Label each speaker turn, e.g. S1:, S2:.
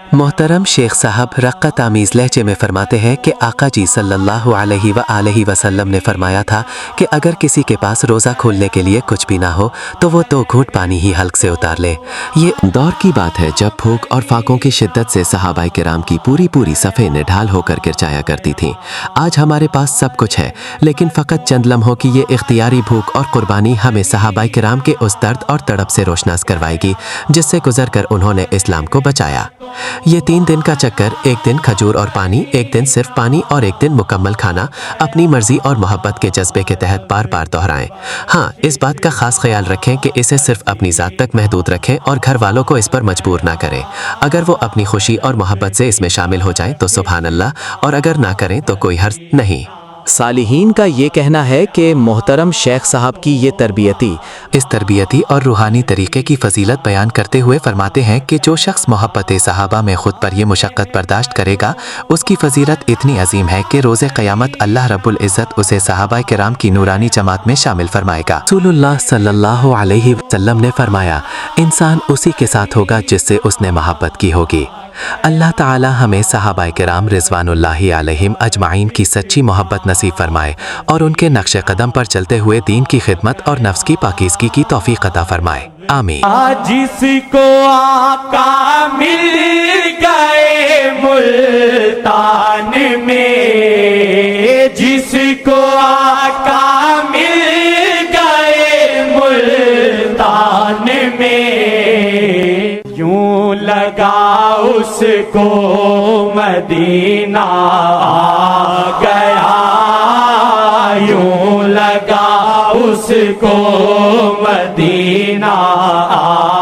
S1: मोहतरम शेख साहब रक़्क़त आमीज़ लहजे में फरमाते हैं कि आका जी सल्लल्लाहु अलैहि वसल्लम ने फरमाया था कि अगर किसी के पास रोज़ा खोलने के लिए कुछ भी ना हो तो वो 2 घूंट पानी ही हल्क से उतार ले। ये दौर की बात है जब भूख और फाकों की शिद्दत से सहाबाए किराम की पूरी सफ़े निढाल होकर गिर जाया करती थीं। आज हमारे पास सब कुछ है, लेकिन फ़कत चंद लम्हों की ये इख्तियारी भूख और कुर्बानी हमें सहाबाए किराम के उस दर्द और तड़प से रोशनास करवाएगी जिससे गुजर कर उन्होंने इस्लाम को बचाया। ये 3 दिन का चक्कर, एक दिन खजूर और पानी, एक दिन सिर्फ पानी और एक दिन मुकम्मल खाना, अपनी मर्जी और मोहब्बत के जज्बे के तहत बार बार दोहराएं। हाँ, इस बात का खास ख्याल रखें कि इसे सिर्फ अपनी ज़ात तक महदूद रखें और घर वालों को इस पर मजबूर ना करें। अगर वो अपनी खुशी और मोहब्बत से इसमें शामिल हो जाएं तो सुभान अल्लाह, और अगर ना करें तो कोई हर्ज नहीं।
S2: सालिहीन का ये कहना है कि मोहतरम शेख साहब की ये
S1: इस तरबियती और रूहानी तरीके की फजीलत बयान करते हुए फरमाते हैं कि जो शख्स मोहब्बत सहाबा में खुद पर यह मुशक्क़त बर्दाश्त करेगा उसकी फजीलत इतनी अजीम है कि रोज़े क़यामत अल्लाह रब्बुल इज़्ज़त उसे सहाबाए किराम की नूरानी जमात में शामिल फरमाएगा। रसूलुल्लाह सल्लल्लाहु अलैहि वसल्लम ने फरमाया, इंसान उसी के साथ होगा जिससे उसने मोहब्बत की होगी। अल्लाह ताला हमें सहाबाए किराम रिज़वानुल्लाहि अलैहिम अजमाइन की सच्ची मोहब्बत नसीब फरमाए और उनके नक्शे कदम पर चलते हुए दीन की खिदमत और नफ्स की पाकीज़गी की तौफीक अता फरमाए। आमीन।
S3: जिसको आका मिल गए मुल्तान में, जिसको आका मिल गए मुल्तान में, यूं लगा उसको मदीना आ गया, यूं लगा उसको मदीना आ